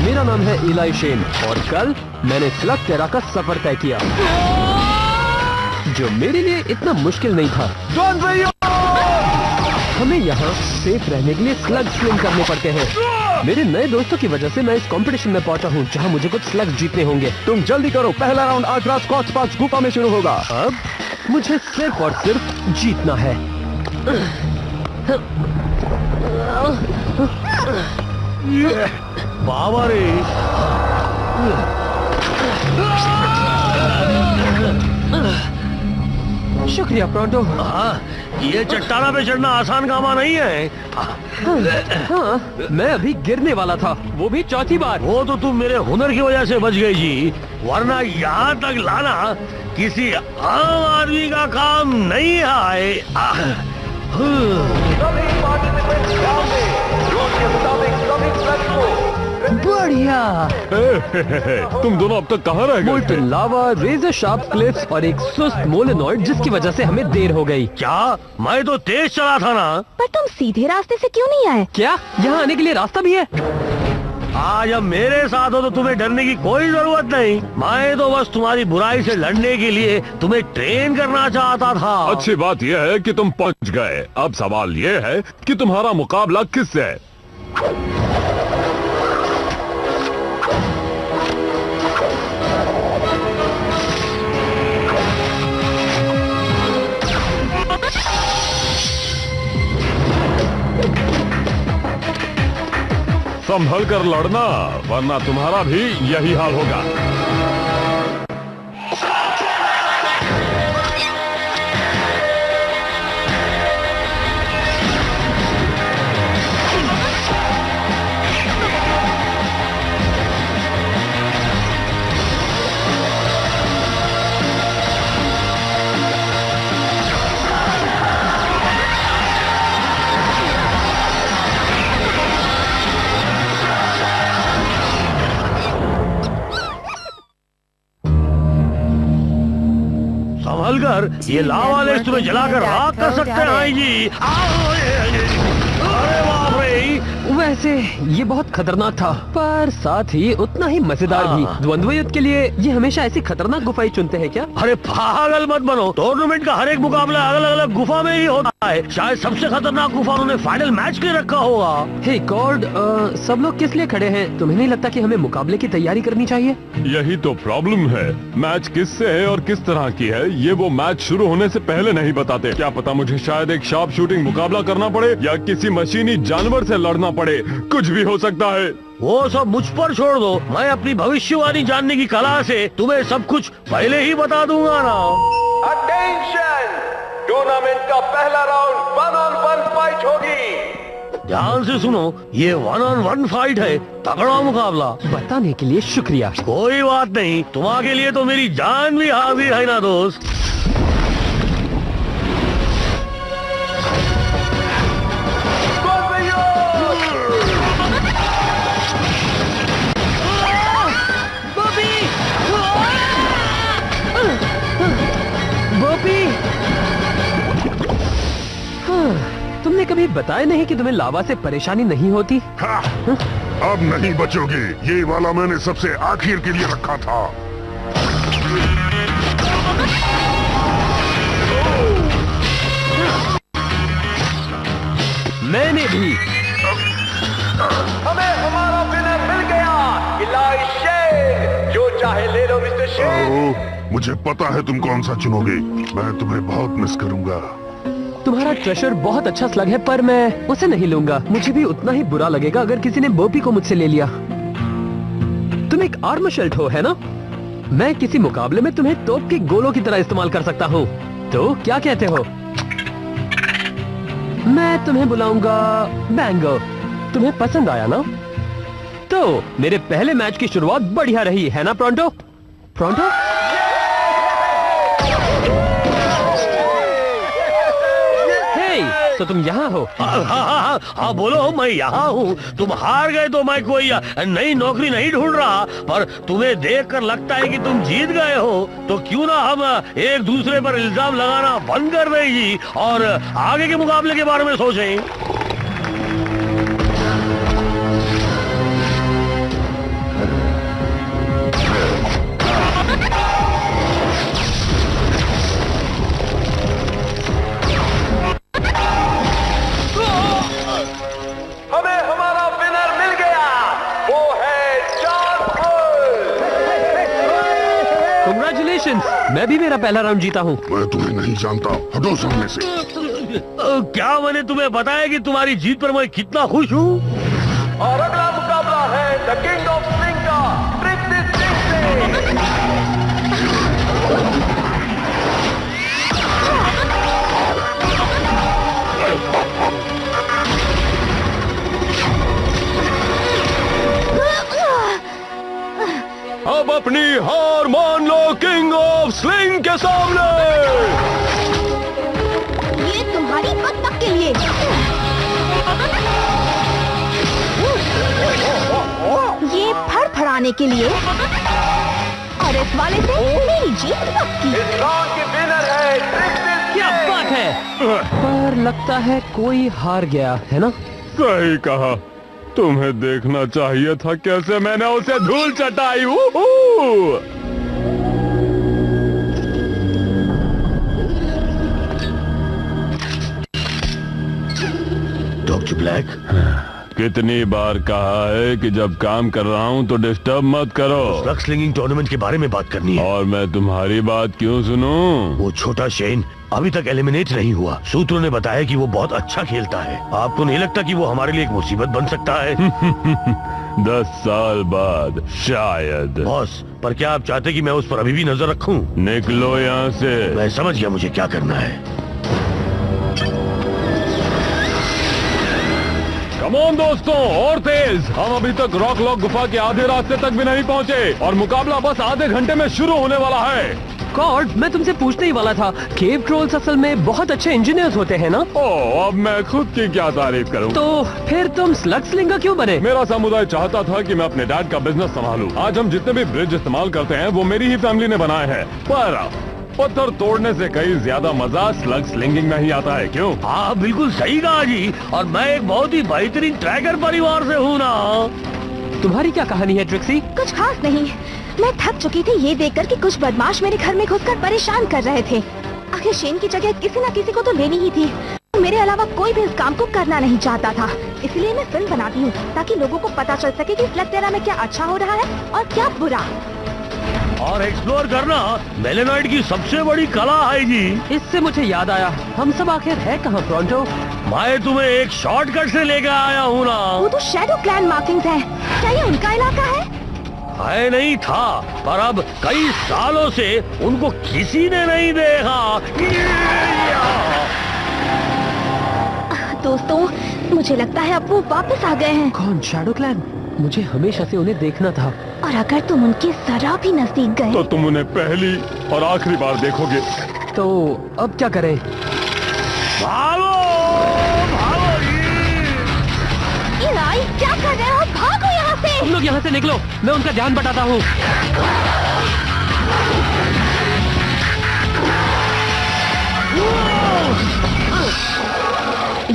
मेरा नाम है इलाई शेन और कल मैंने स्लग टेरा का सफर तय किया, जो मेरे लिए इतना मुश्किल नहीं था। हमें यहाँ सेफ रहने के लिए स्लग स्विंग करने पड़ते हैं। मेरे नए दोस्तों की वजह से मैं इस कंपटीशन में पहुंचा हूँ, जहाँ मुझे कुछ स्लग जीतने होंगे। तुम जल्दी करो, पहला राउंड आज रात स्कॉच पार्क गुफा में शुरू होगा। अब मुझे सिर्फ और सिर्फ जीतना है। बाबा रे, शुक्रिया प्रोंटो। ये चट्टाना पे चढ़ना आसान कामा नहीं है। हाँ, मैं अभी गिरने वाला था, वो भी चौथी बार। वो तो तुम मेरे हुनर की वजह से बच गई जी, वरना यहाँ तक लाना किसी आम आदमी का काम नहीं है। बढ़िया। तुम दोनों अब तक कहाँ रह गए? मोल्टन लावा, रेजर शार्प क्लिफ्स और एक सुस्त मोलेनॉइड, जिसकी वजह से हमें देर हो गई। क्या? मैं तो तेज चला था ना। पर तुम सीधे रास्ते से क्यों नहीं आए? क्या यहाँ आने के लिए रास्ता भी है? आज अब मेरे साथ हो तो तुम्हें डरने की कोई जरूरत नहीं। मैं तो बस तुम्हारी बुराई से लड़ने के लिए तुम्हें ट्रेन करना चाहता था। अच्छी बात यह है कि तुम पहुंच गए। अब सवाल ये है कि तुम्हारा मुकाबला किससे है? संभल कर लड़ना, वरना तुम्हारा भी यही हाल होगा। संभल कर, ये लावा लेस तुम्हें जलाकर राख कर सकते हैं जी। अरे बाप रे, वैसे ये बहुत खतरनाक था, पर साथ ही उतना ही मजेदार भी। द्वंद्व युद्ध के लिए ये हमेशा ऐसी खतरनाक गुफाएं चुनते हैं क्या? अरे पागल मत बनो, टूर्नामेंट का हर एक मुकाबला अलग अलग गुफा में ही होता है। शायद सबसे खतरनाक गुफा उन्होंने फाइनल मैच के लिए रखा होगा। हे गॉड, सब लोग किस लिए खड़े हैं? तुम्हें नहीं लगता कि हमें मुकाबले की तैयारी करनी चाहिए? यही तो प्रॉब्लम है। मैच किससे है और किस तरह की है, ये वो मैच शुरू होने से पहले नहीं बताते। क्या पता मुझे शायद एक शार्प शूटिंग मुकाबला करना पड़े या किसी मशीनी जानवर से लड़ना पड़े, कुछ भी हो सकता है। वो सब मुझ पर छोड़ दो, मैं अपनी भविष्यवाणी जानने की कला से तुम्हें सब कुछ पहले ही बता दूंगा ना। अटेंशन, टूर्नामेंट का पहला राउंड 1-on-1 फाइट होगी। ध्यान से सुनो, ये 1-on-1 फाइट है, तगड़ा मुकाबला। बताने के लिए शुक्रिया। कोई बात नहीं, तुम्हारे लिए तो मेरी जान भी हाजिर है ना दोस्त। तुमने कभी बताया नहीं कि तुम्हें लावा से परेशानी नहीं होती? अब नहीं बचोगे, ये वाला मैंने सबसे आखिर के लिए रखा था। मैंने भी। हमें हमारा विनर मिल गया, इलाई शेन। जो चाहे ले लो मिस्टर शेन। मुझे पता है तुम कौन सा चुनोगे। मैं तुम्हें बहुत मिस करूंगा। तुम्हारा ट्रेशर बहुत अच्छा स्लग है, पर मैं उसे नहीं लूंगा। मुझे भी उतना ही बुरा लगेगा अगर किसी ने बोपी को मुझसे ले लिया। तुम एक आर्मर शेल्ट हो, है ना? मैं किसी मुकाबले में तुम्हें तोप के गोलों की तरह इस्तेमाल कर सकता हूँ। तो क्या कहते हो? मैं तुम्हें बुलाऊंगा बैंगो। तुम्हें पसंद आया ना? तो मेरे पहले मैच की शुरुआत बढ़िया रही, है ना प्रोंटो? प्रोंटो? तो तुम यहाँ हो? हाँ बोलो, मैं यहाँ हूँ। तुम हार गए तो मैं कोई नई नौकरी नहीं ढूंढ रहा, पर तुम्हें देखकर लगता है कि तुम जीत गए हो। तो क्यों ना हम एक दूसरे पर इल्जाम लगाना बंद कर दें जी, और आगे के मुकाबले के बारे में सोचें। मैं भी मेरा पहला राउंड जीता हूँ। मैं तुम्हें नहीं जानता, हटो सामने से। क्या मैंने तुम्हें बताया कि तुम्हारी जीत पर मैं कितना खुश हूँ? और अगला मुकाबला है द किंग ऑफ स्लिंग का ट्रिक्सी सिंह से। अब अपनी हार मान लो किंग ऑफ स्लिंग के सामने। ये तुम्हारी बदबक के लिए। ये फड़फड़ाने के लिए। और इस वाले से मेरी जीत पक्की। इस राउंड की विनर है ट्रिक्सी क्या बात है। पर लगता है कोई हार गया है ना? सही कहा, तुम्हें देखना चाहिए था कैसे मैंने उसे धूल चटाई। डॉक्टर ब्लैक, कितनी बार कहा है कि जब काम कर रहा हूँ तो डिस्टर्ब मत करो। स्लग स्लिंगिंग टूर्नामेंट के बारे में बात करनी है। और मैं तुम्हारी बात क्यों सुनूं? वो छोटा शेन अभी तक एलिमिनेट नहीं हुआ। सूत्रों ने बताया कि वो बहुत अच्छा खेलता है। आपको नहीं लगता कि वो हमारे लिए एक मुसीबत बन सकता है? 10 साल बाद शायद। बॉस, पर क्या आप चाहते कि मैं उस पर अभी भी नजर रखूं? निकलो यहाँ से। मैं समझ गया मुझे क्या करना है। कमॉन दोस्तों, और तेज। हम अभी तक रॉक लॉक गुफा के आधे रास्ते तक भी नहीं पहुँचे और मुकाबला बस आधे घंटे में शुरू होने वाला है। गॉड, मैं तुमसे पूछने ही वाला था, केव ट्रोल्स असल में बहुत अच्छे इंजीनियर्स होते हैं ना? ओह, अब मैं खुद की क्या तारीफ करूं? तो फिर तुम स्लग स्लिंगर क्यों बने? मेरा समुदाय चाहता था कि मैं अपने डैड का बिजनेस संभालूं। आज हम जितने भी ब्रिज इस्तेमाल करते हैं वो मेरी ही फैमिली ने बनाए हैं। पर पत्थर तोड़ने से कहीं ज्यादा मजा स्लग स्लिंगिंग में ही आता है, क्यों? हाँ, बिल्कुल सही कहा जी। और मैं एक बहुत ही बेहतरीन ट्रैकर परिवार से हूँ ना। तुम्हारी क्या कहानी है ट्रिक्सी? कुछ खास नहीं, मैं थक चुकी थी ये देखकर कि कुछ बदमाश मेरे घर में घुसकर परेशान कर रहे थे। आखिर शेन की जगह किसी न किसी को तो लेनी ही थी। मेरे अलावा कोई भी इस काम को करना नहीं चाहता था। इसलिए मैं फिल्म बनाती हूँ ताकि लोगों को पता चल सके कि स्लग टेरा में क्या अच्छा हो रहा है और क्या बुरा। और एक्सप्लोर करना मेलेनॉइड की सबसे बड़ी कला है जी। इससे मुझे याद आया, हम सब आखिर है कहाँ टोरंटो? मैं तुम्हें एक शॉर्टकट से लेकर आया हूँ ना। वो तो शैडो क्लैन मार्किंग्स है। क्या ये उनका इलाका है? है नहीं था, पर अब कई सालों से उनको किसी ने नहीं देखा। दोस्तों, मुझे लगता है अब वो वापस आ गए हैं। कौन? Shadow clan? मुझे हमेशा से उन्हें देखना था। और अगर तुम उनके जरा भी नजदीक गए तो तुम उन्हें पहली और आखिरी बार देखोगे। तो अब क्या करें? भागो, भागो जी। इलाई, क्या कर रहे हो? भागो यहाँ से। तुम लोग यहाँ से निकलो, मैं उनका ध्यान बटाता हूँ।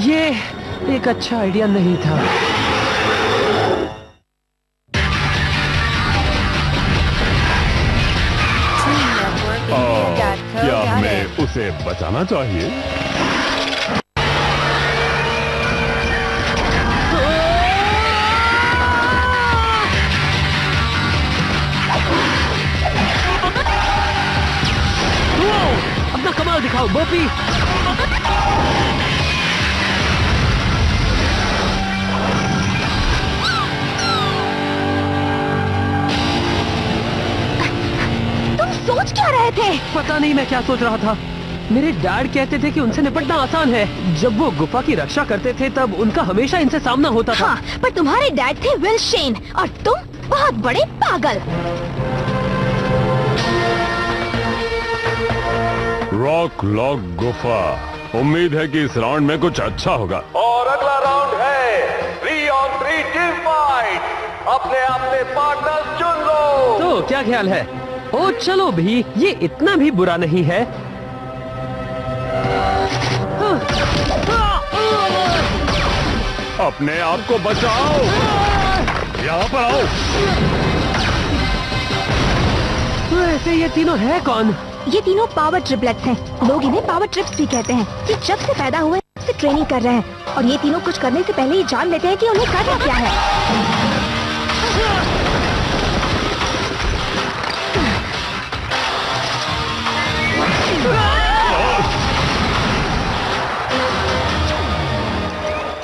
ये एक अच्छा आइडिया नहीं था। क्या हमें उसे बचाना चाहिए? अपना कमाल दिखाओ बोपी। तुम सोच क्या रहे थे? पता नहीं मैं क्या सोच रहा था। मेरे डैड कहते थे कि उनसे निपटना आसान है। जब वो गुफा की रक्षा करते थे तब उनका हमेशा इनसे सामना होता था। हाँ, पर तुम्हारे डैड थे विल शेन और तुम बहुत बड़े पागल। रॉक लॉक गुफा। उम्मीद है कि इस राउंड में कुछ अच्छा होगा। और अगला राउंड है 3 on 3 टीम फाइट। अपने अपने पार्टनर्स चुन लो। तो क्या ख्याल है? ओ चलो भी, ये इतना भी बुरा नहीं है। अपने आप को बचाओ। यहाँ पर आओ। वैसे ये तीनों है कौन? ये तीनों पावर ट्रिपलेट्स हैं। लोग इन्हें पावर ट्रिप्स भी कहते हैं। ये जब से पैदा हुए से ट्रेनिंग कर रहे हैं और ये तीनों कुछ करने से पहले ही जान लेते हैं कि उन्हें करना क्या है।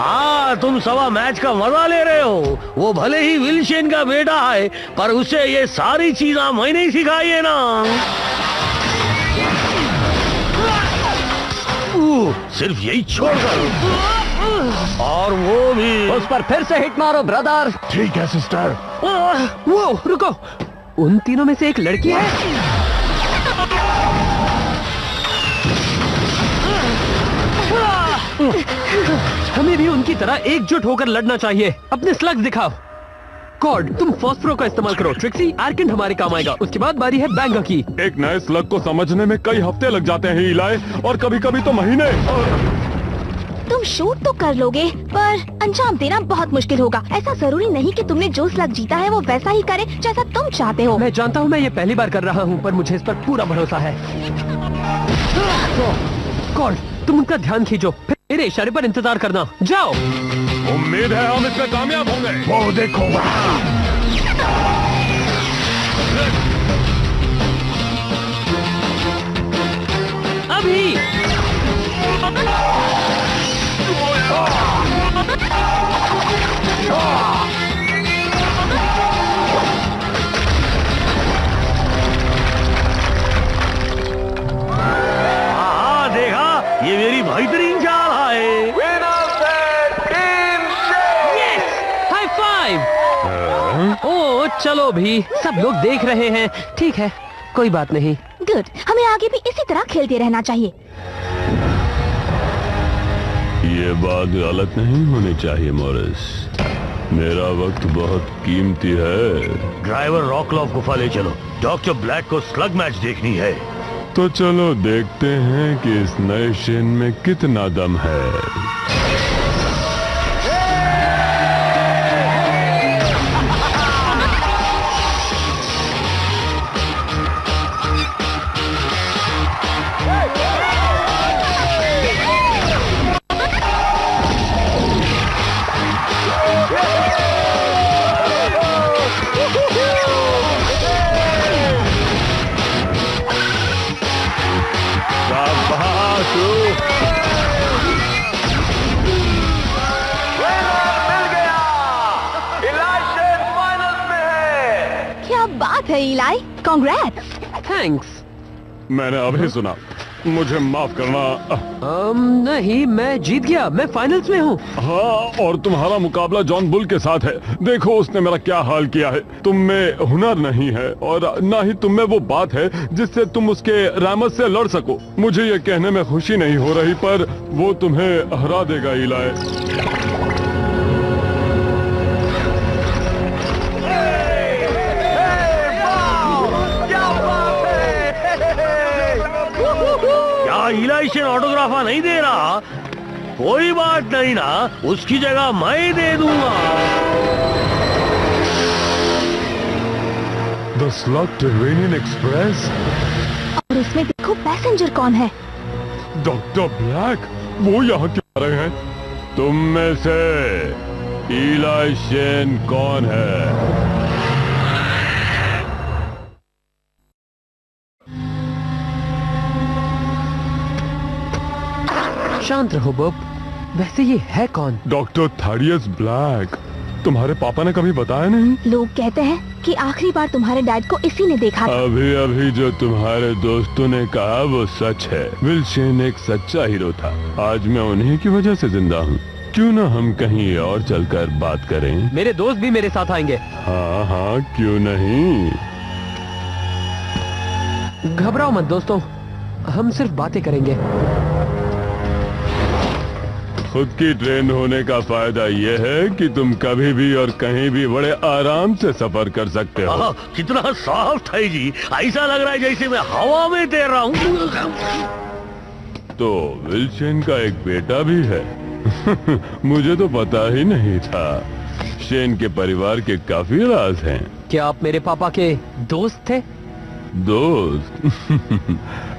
हाँ, तुम सवा मैच का मजा ले रहे हो। वो भले ही विल शेन का बेटा है, पर उसे ये सारी चीजें मैंने ही सिखाई है ना। सिर्फ यही छोड़कर, और वो भी। उस पर फिर से हिट मारो ब्रदर। ठीक है सिस्टर। वो रुको, उन तीनों में से एक लड़की है। हमें भी उनकी तरह एकजुट होकर लड़ना चाहिए। अपने स्लग्स दिखाओ। कॉर्ड, तुम फॉस्फोरो का इस्तेमाल करो। ट्रिक्सी, आर्किन हमारे काम आएगा। उसके बाद बारी है बैंगा की। एक नए स्लग को समझने में कई हफ्ते लग जाते हैं इलाय, और कभी कभी तो महीने। तुम शूट तो कर लोगे, पर अंजाम देना बहुत मुश्किल होगा। ऐसा जरूरी नहीं कि तुमने जो स्लग जीता है वो वैसा ही करे जैसा तुम चाहते हो। मैं जानता हूँ मैं ये पहली बार कर रहा हूँ, पर मुझे इस पर पूरा भरोसा है। कॉर्ड, तुम उनका ध्यान खींचो, फिर मेरे इशारे पर इंतजार करना। जाओ। उम्मीद है हम इसमें कामयाब होंगे। वो देखो वहाँ। अभी हाँ, देखा, ये मेरी बेहतरीन चाल है। विनर्स है टीम शेन। High five. ओ चलो भी, सब लोग देख रहे हैं। ठीक है, कोई बात नहीं। गुड, हमें आगे भी इसी तरह खेलते रहना चाहिए। ये बात गलत नहीं होनी चाहिए मॉरिस। मेरा वक्त बहुत कीमती है। ड्राइवर रॉकलॉफ गुफा ले चलो, डॉक्टर ब्लैक को स्लग मैच देखनी है। तो चलो देखते हैं कि इस नए शेन में कितना दम है। बात है इलाई, कांग्रेट्स। थैंक्स। मैंने अभी सुना, मुझे माफ करना। नहीं, मैं जीत गया, मैं फाइनल्स में हूँ। हाँ, और तुम्हारा मुकाबला जॉन बुल के साथ है। देखो उसने मेरा क्या हाल किया है। तुम में हुनर नहीं है, और ना ही तुम में वो बात है जिससे तुम उसके रहमत से लड़ सको। मुझे ये कहने में खुशी नहीं हो रही, पर वो तुम्हें हरा देगा इलाय। इलाई शेन ऑटोग्राफा नहीं दे रहा? कोई बात नहीं ना, उसकी जगह मैं दे दूंगा। The subterranean express. और उसमें देखो पैसेंजर कौन है? डॉक्टर ब्लैक, वो यहाँ क्यों आ रहे हैं? तुम में से इलाई शेन कौन है? शांत रहो बॉब। वैसे ये है कौन? Doctor Thaddeus black. तुम्हारे पापा ने कभी बताया नहीं? लोग कहते हैं कि आखिरी बार तुम्हारे डैड को इसी ने देखा था। अभी अभी जो तुम्हारे दोस्तों ने कहा वो सच है। विल शेन एक सच्चा हीरो था। आज मैं उन्हीं की वजह से जिंदा हूँ। क्यों ना हम कहीं और चलकर बात करें? मेरे दोस्त भी मेरे साथ आएंगे। हाँ हाँ, क्यों नहीं। घबराओ मत दोस्तों, हम सिर्फ बातें करेंगे। खुद की ट्रेन होने का फायदा ये है कि तुम कभी भी और कहीं भी बड़े आराम से सफर कर सकते हो। कितना सॉफ्ट है जी, ऐसा लग रहा है जैसे मैं हवा में तैर रहा हूँ। तो विल शेन का एक बेटा भी है। मुझे तो पता ही नहीं था। शेन के परिवार के काफी राज हैं। क्या आप मेरे पापा के दोस्त थे? दोस्त?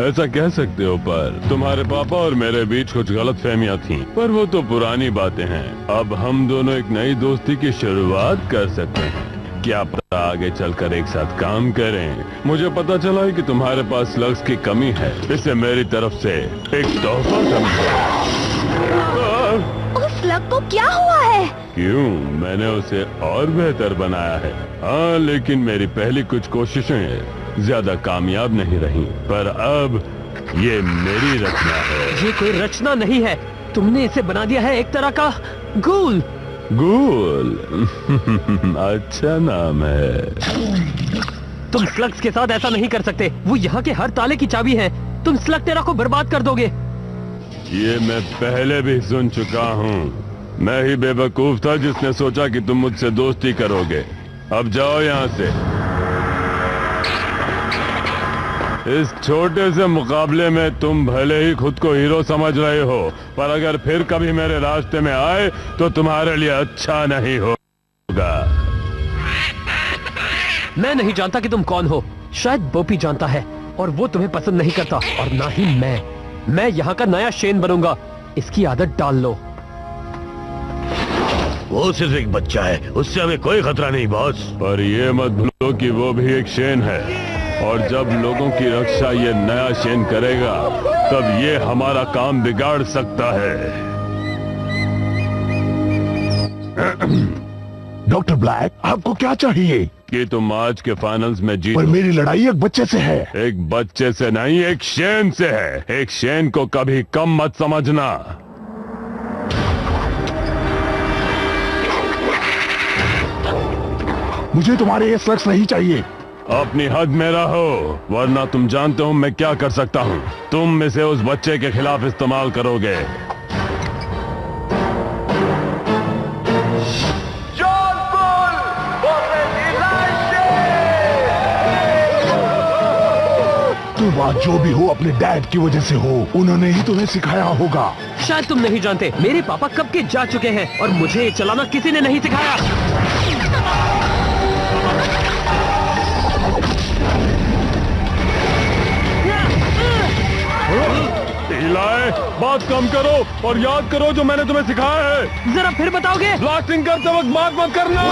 ऐसा कह सकते हो, पर तुम्हारे पापा और मेरे बीच कुछ गलतफहमियां थीं। पर वो तो पुरानी बातें हैं। अब हम दोनों एक नई दोस्ती की शुरुआत कर सकते हैं। क्या पता आगे चलकर एक साथ काम करें। मुझे पता चला है कि तुम्हारे पास स्लग्स की कमी है। इसे मेरी तरफ से एक तोहफा समझो। उस स्लग स्लग को क्या हुआ है? क्यों, मैंने उसे और बेहतर बनाया है। हाँ, लेकिन मेरी पहली कुछ कोशिशें ज्यादा कामयाब नहीं रही। पर अब ये मेरी रचना है। ये कोई रचना नहीं है, तुमने इसे बना दिया है एक तरह का गूल। गूल अच्छा नाम है। तुम स्लग्स के साथ ऐसा नहीं कर सकते, वो यहाँ के हर ताले की चाबी है। तुम स्लग तेरा को बर्बाद कर दोगे। ये मैं पहले भी सुन चुका हूँ। मैं ही बेवकूफ था जिसने सोचा कि तुम मुझसे दोस्ती करोगे। अब जाओ यहाँ से। इस छोटे से मुकाबले में तुम भले ही खुद को हीरो समझ रहे हो, पर अगर फिर कभी मेरे रास्ते में आए तो तुम्हारे लिए अच्छा नहीं होगा। मैं नहीं जानता कि तुम कौन हो, शायद बोपी जानता है और वो तुम्हें पसंद नहीं करता, और ना ही मैं यहाँ का नया शेन बनूंगा। इसकी आदत डाल लो। वो सिर्फ एक बच्चा है, उससे हमें कोई खतरा नहीं बॉस। पर ये मत भूलो कि वो भी एक शेन है, और जब लोगों की रक्षा ये नया शेन करेगा तब ये हमारा काम बिगाड़ सकता है। डॉक्टर ब्लैक, आपको क्या चाहिए? कि तुम आज के फाइनल्स में पर जीतो। मेरी लड़ाई एक बच्चे से है। एक बच्चे से नहीं, एक शेन से है। एक शेन को कभी कम मत समझना। मुझे तुम्हारे ये स्लग्स नहीं चाहिए। अपनी हद में रहो, वरना तुम जानते हो मैं क्या कर सकता हूँ। तुम इसे उस बच्चे के खिलाफ इस्तेमाल करोगे। John Bull versus Elisha. तुम आज जो भी हो अपने डैड की वजह से हो। उन्होंने ही तुम्हें सिखाया होगा। शायद तुम नहीं जानते, मेरे पापा कब के जा चुके हैं और मुझे ये चलाना किसी ने नहीं सिखाया। इलाय, बात कम करो और याद करो जो मैंने तुम्हें सिखाया है। जरा फिर बताओगे? ब्लास्टिंग करते वक्त बात मत करना।